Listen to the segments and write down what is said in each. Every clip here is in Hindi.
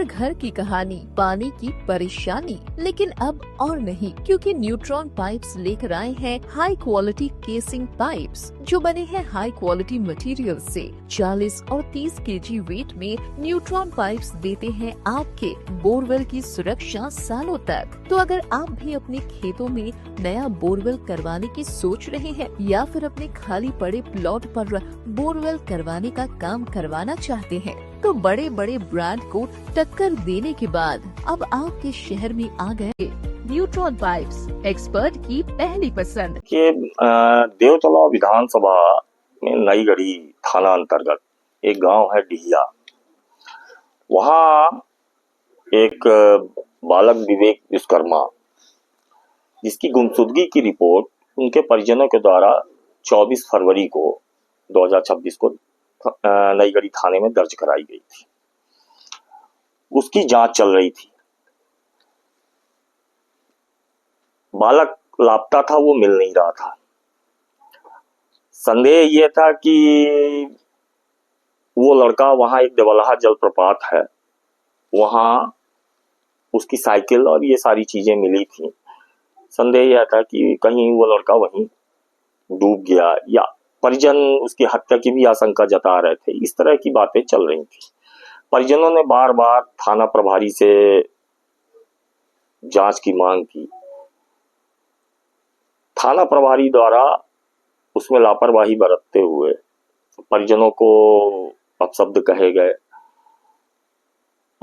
हर घर की कहानी, पानी की परेशानी, लेकिन अब और नहीं, क्योंकि न्यूट्रॉन पाइप्स लेकर आए हैं हाई क्वालिटी केसिंग पाइप्स, जो बने हैं हाई क्वालिटी मटेरियल से। 40 और 30 केजी वेट में न्यूट्रॉन पाइप्स देते हैं आपके बोरवेल की सुरक्षा सालों तक। तो अगर आप भी अपने खेतों में नया बोरवेल करवाने की सोच रहे हैं या फिर अपने खाली पड़े प्लॉट पर बोरवेल करवाने का काम करवाना चाहते हैं, तो बड़े बड़े ब्रांड को टक्कर देने के बाद अब आपके शहर में आ गए न्यूट्रॉन पाइप्स, एक्सपर्ट की पहली पसंद। कि देवतला विधानसभा में नईगढ़ी थाना अंतर्गत एक गांव है डिहिया। वहाँ एक बालक विवेक विश्वकर्मा, जिसकी गुमशुदगी की रिपोर्ट उनके परिजनों के द्वारा 24 फरवरी को 2026 को नईगढ़ी थाने में दर्ज कराई गई थी। उसकी जांच चल रही थी। बालक लापता था, वो मिल नहीं रहा था। संदेह यह था कि वो लड़का, वहां एक देवलाहा जलप्रपात है, वहां उसकी साइकिल और ये सारी चीजें मिली थी। संदेह यह था कि कहीं वो लड़का वहीं डूब गया या परिजन उसकी हत्या की भी आशंका जता रहे थे। इस तरह की बातें चल रही थी। परिजनों ने बार बार थाना प्रभारी से जांच की मांग की। थाना प्रभारी द्वारा उसमें लापरवाही बरतते हुए परिजनों को अपशब्द कहे गए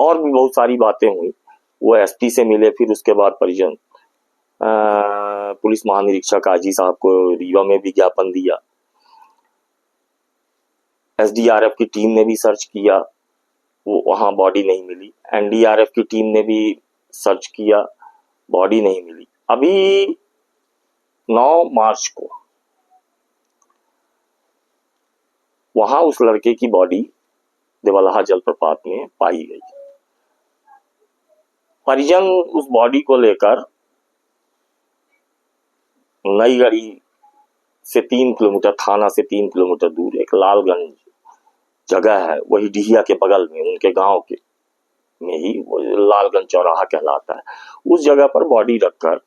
और भी बहुत सारी बातें हुई। वो एसपी से मिले, फिर उसके बाद परिजन पुलिस महानिरीक्षक आजी साहब को रीवा में भी ज्ञापन दिया। एसडीआरएफ की टीम ने भी सर्च किया, वो वहां बॉडी नहीं मिली। एनडीआरएफ की टीम ने भी सर्च किया, बॉडी नहीं मिली। अभी 9 मार्च को वहां उस लड़के की बॉडी देवलाहा जलप्रपात में पाई गई। परिजन उस बॉडी को लेकर नईगढ़ी से 3 किलोमीटर, थाना से 3 किलोमीटर दूर एक लालगंज जगह है, वही डिहिया के बगल में, उनके गांव के में ही वो लालगंज चौराहा कहलाता है। उस जगह पर बॉडी रखकर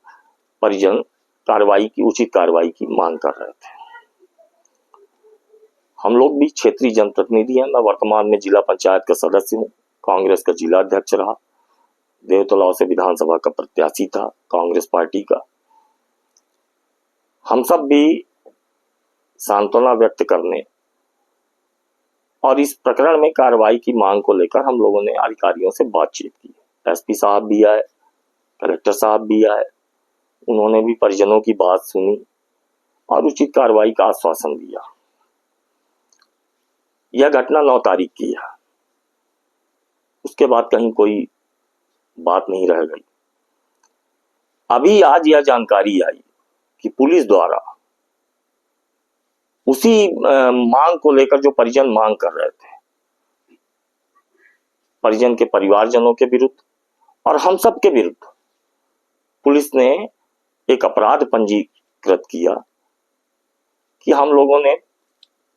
परिजन उचित कार्रवाई की मांग कर रहे थे। हम लोग भी क्षेत्रीय जनप्रतिनिधि हैं। मैं वर्तमान में जिला पंचायत का सदस्य हूँ, कांग्रेस का जिला अध्यक्ष रहा, देवतलाव से विधानसभा का प्रत्याशी था कांग्रेस पार्टी का। हम सब भी सांत्वना व्यक्त करने और इस प्रकरण में कार्रवाई की मांग को लेकर हम लोगों ने अधिकारियों से बातचीत की। एसपी साहब भी आए, कलेक्टर साहब भी आए, उन्होंने भी परिजनों की बात सुनी और उचित कार्रवाई का आश्वासन दिया। यह घटना 9 तारीख की है। उसके बाद कहीं कोई बात नहीं रह गई। अभी आज यह जानकारी आई कि पुलिस द्वारा उसी मांग को लेकर, जो परिजन मांग कर रहे थे, परिजन के परिवारजनों के विरुद्ध और हम सब के विरुद्ध, पुलिस ने एक अपराध पंजीकृत किया कि हम लोगों ने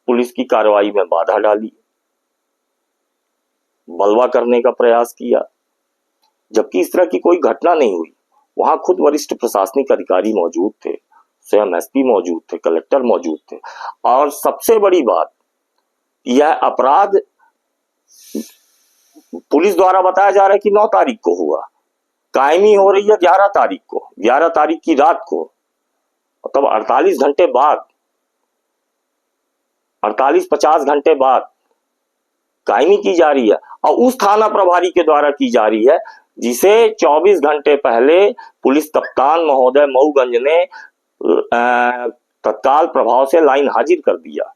पुलिस की कार्रवाई में बाधा डाली, बलवा करने का प्रयास किया, जबकि इस तरह की कोई घटना नहीं हुई। वहां खुद वरिष्ठ प्रशासनिक अधिकारी मौजूद थे, स्वयं एसपी मौजूद थे, कलेक्टर मौजूद थे। और सबसे बड़ी बात, यह अपराध पुलिस द्वारा बताया जा रहा है कि 9 तारीख को हुआ, कायमी हो रही है 11 तारीख को, 11 तारीख की रात को, मतलब 48 घंटे बाद, 48-50 घंटे बाद कायमी की जा रही है और उस थाना प्रभारी के द्वारा की जा रही है, जिसे 24 घंटे पहले पुलिस कप्तान महोदय मऊगंज ने तत्काल प्रभाव से लाइन हाजिर कर दिया।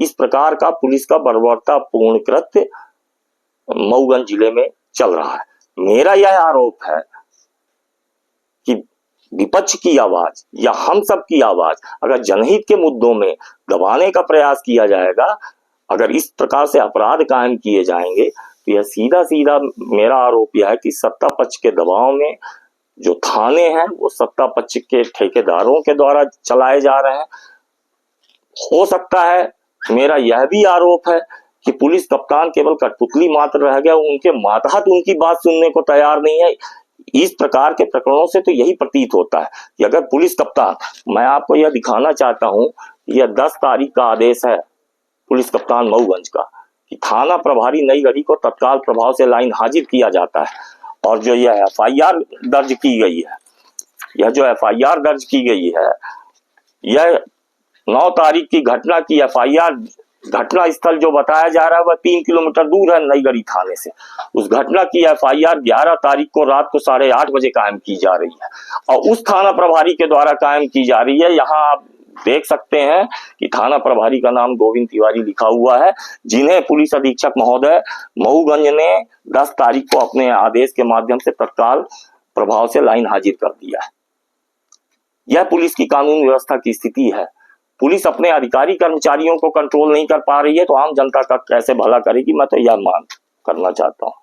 इस प्रकार का पुलिस का बर्बरतापूर्ण कृत्य मऊगंज जिले में चल रहा है। मेरा यह आरोप है कि विपक्ष की आवाज या हम सब की आवाज अगर जनहित के मुद्दों में दबाने का प्रयास किया जाएगा, अगर इस प्रकार से अपराध कायम किए जाएंगे, तो यह सीधा सीधा मेरा आरोप यह है कि सत्ता पक्ष के दबाव में जो थाने हैं वो सत्ता पक्ष के ठेकेदारों के द्वारा चलाए जा रहे हैं। हो सकता है, मेरा यह भी आरोप है कि पुलिस कप्तान केवल कठपुतली मात्र रह गया, उनके मातहत उनकी बात सुनने को तैयार नहीं है। इस प्रकार के प्रकरणों से तो यही प्रतीत होता है कि अगर पुलिस कप्तान, मैं आपको यह दिखाना चाहता हूं, यह 10 तारीख का आदेश है पुलिस कप्तान मऊगंज का कि थाना प्रभारी नई गढ़ी को तत्काल प्रभाव से लाइन हाजिर किया जाता है। और जो यह एफआईआर दर्ज की गई है, यह जो एफआईआर दर्ज की गई है, यह 9 तारीख की घटना की एफआईआर, घटना स्थल जो बताया जा रहा है वह 3 किलोमीटर दूर है नई गढ़ी थाने से। उस घटना की एफआईआर 11 तारीख को रात को 8:30 बजे कायम की जा रही है और उस थाना प्रभारी के द्वारा कायम की जा रही है। यहाँ आप देख सकते हैं कि थाना प्रभारी का नाम गोविंद तिवारी लिखा हुआ है, जिन्हें पुलिस अधीक्षक महोदय मऊगंज ने 10 तारीख को अपने आदेश के माध्यम से तत्काल प्रभाव से लाइन हाजिर कर दिया है। यह पुलिस की कानून व्यवस्था की स्थिति है। पुलिस अपने अधिकारी कर्मचारियों को कंट्रोल नहीं कर पा रही है तो आम जनता का कैसे भला करेगी, मैं तो यह मांग करना चाहता हूँ।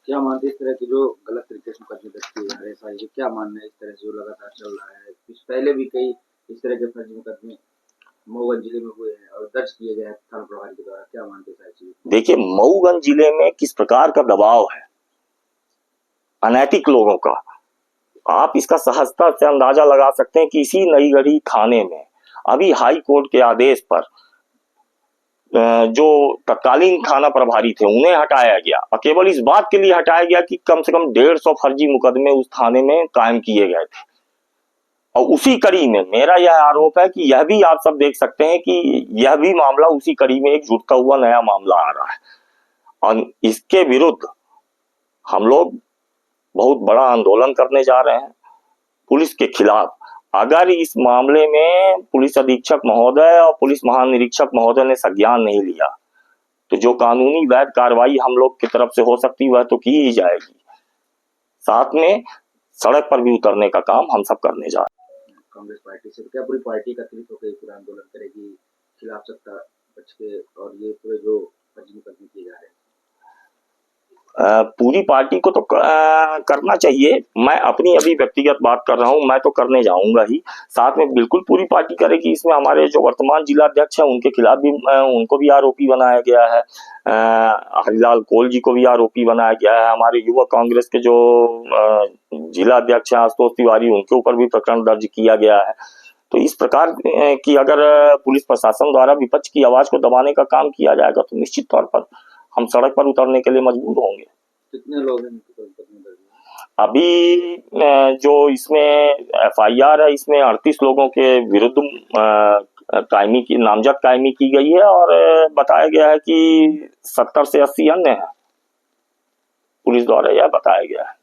क्या मानते इस तरह की जो गलत तरीके से मुकदमे दर्ज किए जा रहे हैं, क्या मानना है इस तरह से जो लगातार चल रहा है? इस पहले भी कई इस तरह के फर्जी मुकदमे मऊगंज जिले में हुए हैं और दर्ज किए गए हैं थाना प्रभारी के द्वारा, क्या मानते हैं? देखिए, मऊगंज जिले में किस प्रकार का दबाव है अनैतिक लोगों का, आप इसका सहजता से अंदाजा लगा सकते हैं कि इसी नई गढ़ी थाने में अभी हाई कोर्ट के आदेश पर जो तत्कालीन थाना प्रभारी थे उन्हें हटाया गया और केवल इस बात के लिए हटाया गया कि कम से कम 150 फर्जी मुकदमे उस थाने में कायम किए गए थे। और उसी कड़ी में मेरा यह आरोप है कि यह भी आप सब देख सकते हैं कि यह भी मामला उसी कड़ी में एक जुड़ता हुआ नया मामला आ रहा है और इसके विरुद्ध हम लोग बहुत बड़ा आंदोलन करने जा रहे हैं पुलिस के खिलाफ। अगर इस मामले में पुलिस अधीक्षक महोदय और पुलिस महानिरीक्षक महोदय ने संज्ञान नहीं लिया तो जो कानूनी वैध कार्रवाई हम लोग की तरफ से हो सकती वह तो की ही जाएगी, साथ में सड़क पर भी उतरने का काम हम सब करने जा रहे हैं। कांग्रेस पार्टी से क्या पूरी पार्टी एकत्रित होकर पूरा आंदोलन करेगी खिलाफ सत्ता पक्ष के और ये पूरे जो फर्जी मुकदमे किए जा रहे हैं? पूरी पार्टी को तो करना चाहिए। मैं अपनी अभी व्यक्तिगत बात कर रहा हूं, मैं तो करने जाऊंगा ही, साथ में बिल्कुल पूरी पार्टी करेगी। इसमें हमारे जो वर्तमान जिला अध्यक्ष हैं उनके खिलाफ भी उनको भी आरोपी बनाया गया है, हरिलाल कोल जी को भी आरोपी बनाया गया है। हमारे युवा कांग्रेस के जो जिला अध्यक्ष हैं आशुतोष तिवारी, उनके ऊपर भी प्रकरण दर्ज किया गया है। तो इस प्रकार की अगर पुलिस प्रशासन द्वारा विपक्ष की आवाज को दबाने का काम किया जाएगा तो निश्चित तौर पर हम सड़क पर उतरने के लिए मजबूर होंगे। कितने लोग हैं अभी जो इसमें एफआईआर है इसमें 38 लोगों के विरुद्ध कायमी की नामजद कायमी की गई है और बताया गया है कि 70 से 80 अन्य हैं, पुलिस द्वारा यह बताया गया है।